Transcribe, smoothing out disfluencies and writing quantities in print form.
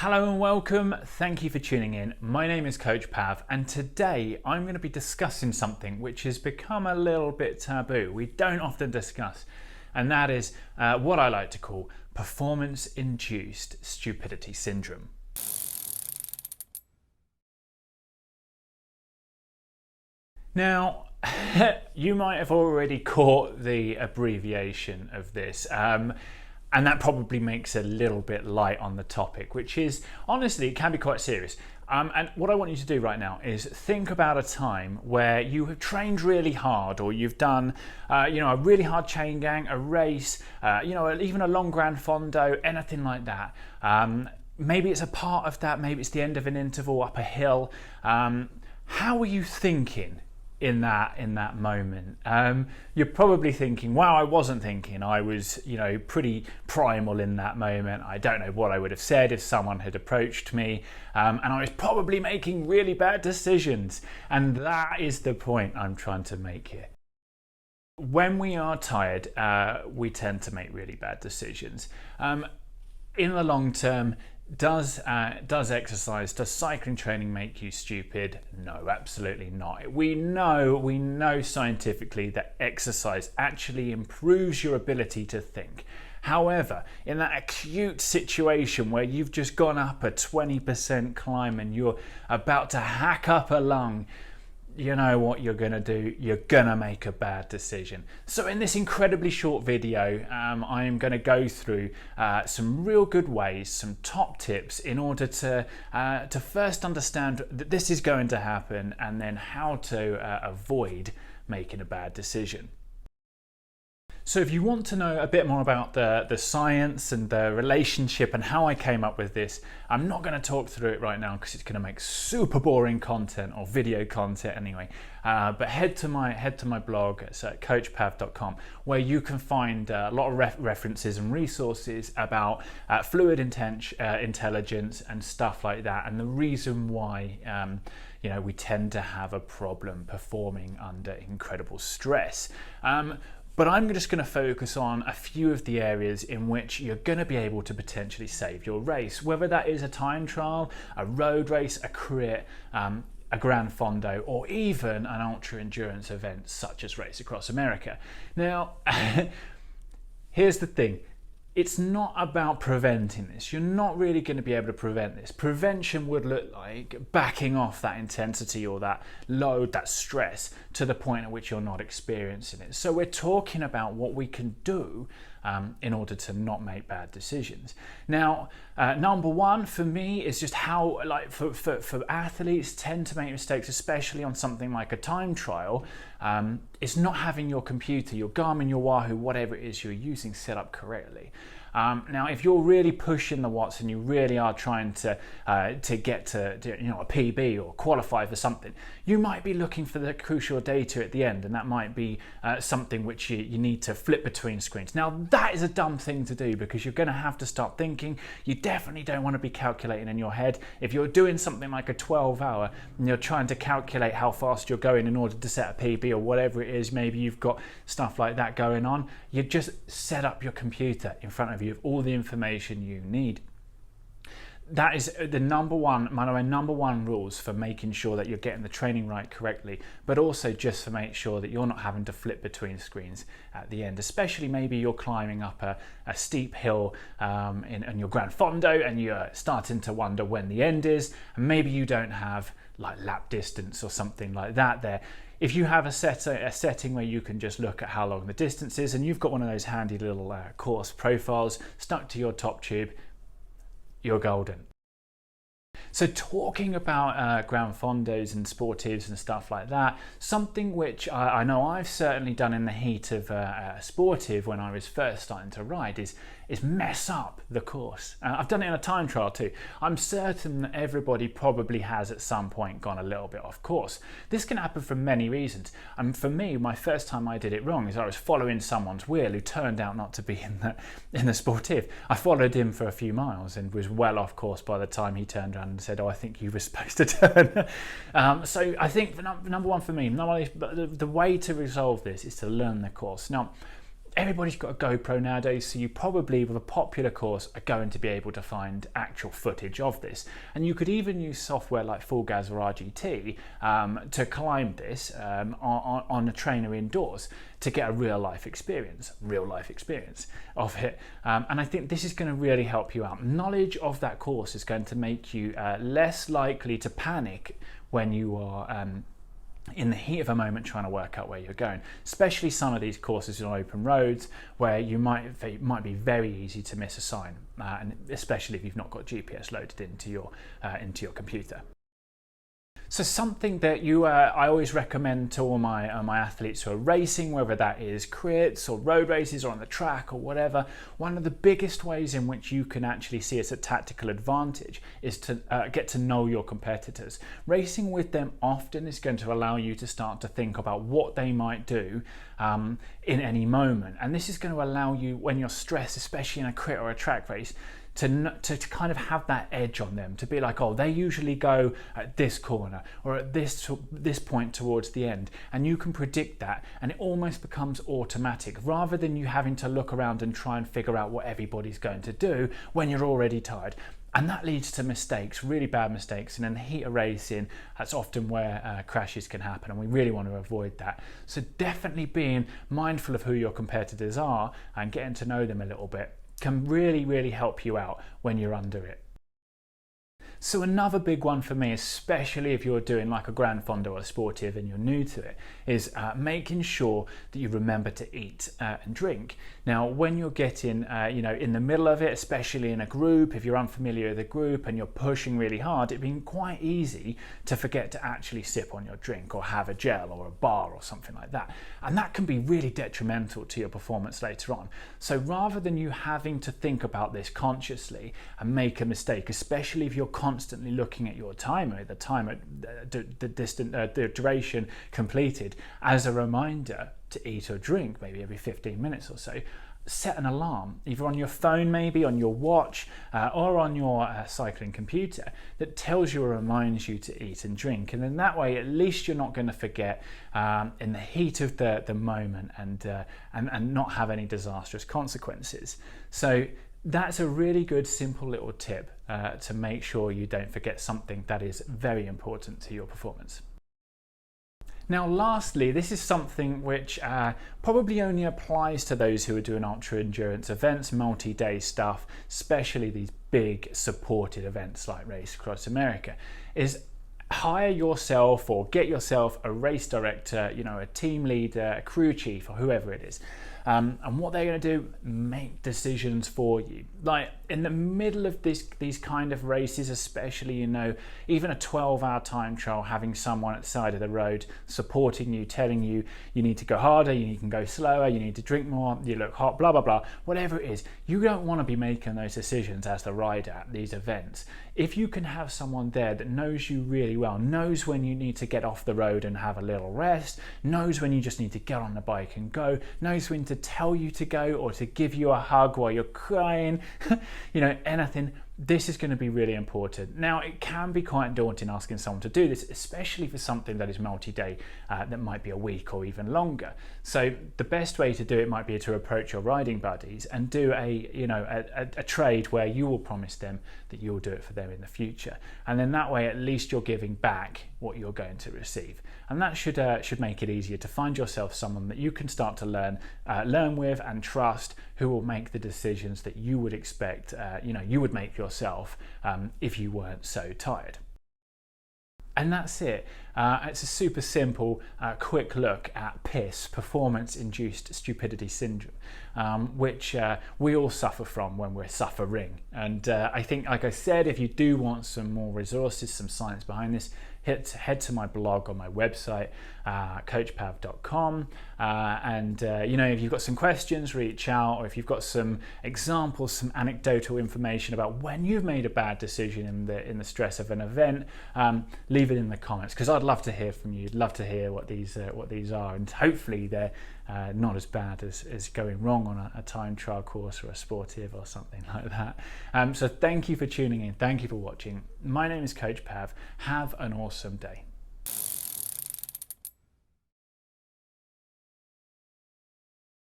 Hello and welcome. Thank you for tuning in. My name is Coach Pav, and today I'm going to be discussing something which has become a little bit taboo. We don't often discuss, and that is what I like to call Performance Induced Stupidity Syndrome. Now, you might have already caught the abbreviation of this. And that probably makes it a little bit light on the topic, which is, honestly, it can be quite serious. And what I want you to do right now is think about a time where you have trained really hard, or you've done, a really hard chain gang, a race, even a long Gran Fondo, anything like that. Maybe it's a part of that, maybe it's the end of an interval up a hill. How are you thinking in that moment? You're probably thinking, wow, I wasn't thinking. I was, pretty primal in that moment. I don't know what I would have said if someone had approached me, and I was probably making really bad decisions. And that is the point I'm trying to make here. When we are tired, we tend to make really bad decisions. In the long term, does exercise, does cycling training make you stupid? No, absolutely not. We know scientifically that exercise actually improves your ability to think. However, in that acute situation where you've just gone up a 20% climb and you're about to hack up a lung, you know what you're going to do? You're going to make a bad decision. So in this incredibly short video, I am going to go through some real good ways, some top tips in order to first understand that this is going to happen, and then how to avoid making a bad decision. So if you want to know a bit more about the science and the relationship and how I came up with this, I'm not going to talk through it right now because it's going to make super boring content, or video content anyway. But head to my blog. It's at coachpav.com, where you can find a lot of references and resources about fluid intelligence and stuff like that, and the reason why we tend to have a problem performing under incredible stress. But I'm just going to focus on a few of the areas in which you're going to be able to potentially save your race, whether that is a time trial, a road race, a crit, a Gran Fondo, or even an ultra endurance event such as Race Across America. Now, here's the thing. It's not about preventing this. You're not really going to be able to prevent this. Prevention would look like backing off that intensity or that load, that stress, to the point at which you're not experiencing it. So we're talking about what we can do in order to not make bad decisions. Now, number one for me is just how, for athletes tend to make mistakes, especially on something like a time trial, is not having your computer, your Garmin, your Wahoo, whatever it is you're using, set up correctly. Now, if you're really pushing the watts and you really are trying to get to a PB or qualify for something, you might be looking for the crucial data at the end, and that might be something which you need to flip between screens. Now, that is a dumb thing to do because you're going to have to start thinking. You definitely don't want to be calculating in your head. If you're doing something like a 12-hour and you're trying to calculate how fast you're going in order to set a PB or whatever it is, maybe you've got stuff like that going on, you just set up your computer in front of you with all the information you need. That is the number one rules for making sure that you're getting the training right correctly, but also just to make sure that you're not having to flip between screens at the end, especially maybe you're climbing up a steep hill in your Gran Fondo and you're starting to wonder when the end is, and maybe you don't have like lap distance or something like that there. If you have a setting where you can just look at how long the distance is, and you've got one of those handy little course profiles stuck to your top tube, you're golden. So talking about Gran Fondos and Sportives and stuff like that, something which I know I've certainly done in the heat of Sportive when I was first starting to ride is mess up the course. I've done it in a time trial too. I'm certain that everybody probably has at some point gone a little bit off course. This can happen for many reasons. For me, my first time I did it wrong is I was following someone's wheel who turned out not to be in the Sportive. I followed him for a few miles and was well off course by the time he turned around and said, "Oh, I think you were supposed to turn." So I think number one for me, the way to resolve this is to learn the course. Now, everybody's got a GoPro nowadays, so you probably, with a popular course, are going to be able to find actual footage of this. And you could even use software like Full Gas or RGT to climb this on a trainer indoors to get a real life experience of it. And I think this is going to really help you out. Knowledge of that course is going to make you less likely to panic when you are in the heat of a moment trying to work out where you're going, especially some of these courses on open roads where it might be very easy to miss a sign, and especially if you've not got GPS loaded into your computer. So something that I always recommend to all my athletes who are racing, whether that is crits or road races or on the track or whatever, one of the biggest ways in which you can actually see as a tactical advantage is to get to know your competitors. Racing with them often is going to allow you to start to think about what they might do in any moment. And this is going to allow you, when you're stressed, especially in a crit or a track race, to kind of have that edge on them, to be like, oh, they usually go at this corner or at this point towards the end, and you can predict that, and it almost becomes automatic rather than you having to look around and try and figure out what everybody's going to do when you're already tired. And that leads to mistakes, really bad mistakes, and in the heat of racing, that's often where crashes can happen, and we really want to avoid that. So definitely being mindful of who your competitors are and getting to know them a little bit can really, really help you out when you're under it. So another big one for me, especially if you're doing like a Gran Fondo or a Sportive and you're new to it, is making sure that you remember to eat and drink. Now, when you're getting, in the middle of it, especially in a group, if you're unfamiliar with a group and you're pushing really hard, it'd be quite easy to forget to actually sip on your drink or have a gel or a bar or something like that. And that can be really detrimental to your performance later on. So rather than you having to think about this consciously and make a mistake, especially if you're constantly looking at your timer, the duration completed, as a reminder to eat or drink maybe every 15 minutes or so, set an alarm, either on your phone, maybe on your watch, or on your cycling computer, that tells you or reminds you to eat and drink. And then that way, at least you're not going to forget in the heat of the moment and not have any disastrous consequences. So that's a really good, simple little tip to make sure you don't forget something that is very important to your performance. Now, lastly, this is something which probably only applies to those who are doing ultra endurance events, multi-day stuff, especially these big supported events like Race Across America, is hire yourself or get yourself a race director, a team leader, a crew chief, or whoever it is. And what they're going to do, make decisions for you. Like in the middle of these kind of races, especially, even a 12-hour time trial, having someone at the side of the road supporting you, telling you you need to go harder, you can go slower, you need to drink more, you look hot, blah, blah, blah, whatever it is, you don't want to be making those decisions as the rider at these events. If you can have someone there that knows you really well, knows when you need to get off the road and have a little rest, knows when you just need to get on the bike and go, knows when to tell you to go or to give you a hug while you're crying, anything, this is going to be really important. Now, it can be quite daunting asking someone to do this, especially for something that is multi-day, that might be a week or even longer. So the best way to do it might be to approach your riding buddies and do a trade where you will promise them that you'll do it for them in the future. And then that way, at least you're giving back what you're going to receive. And that should make it easier to find yourself someone that you can start to learn with and trust, who will make the decisions that you would expect, you would make yourself if you weren't so tired. And that's it. It's a super simple, quick look at PIS, Performance Induced Stupidity Syndrome, which we all suffer from when we're suffering. And I think, like I said, if you do want some more resources, some science behind this, head to my blog on my website, coachpav.com, and if you've got some questions, reach out, or if you've got some examples, some anecdotal information about when you've made a bad decision in the stress of an event, leave it in the comments, because I'd love to hear from you. I'd love to hear what these are, and hopefully they're not as bad as going wrong on a time trial course or a Sportive or something like that. So thank you for tuning in. Thank you for watching. My name is Coach Pav. Have an awesome day.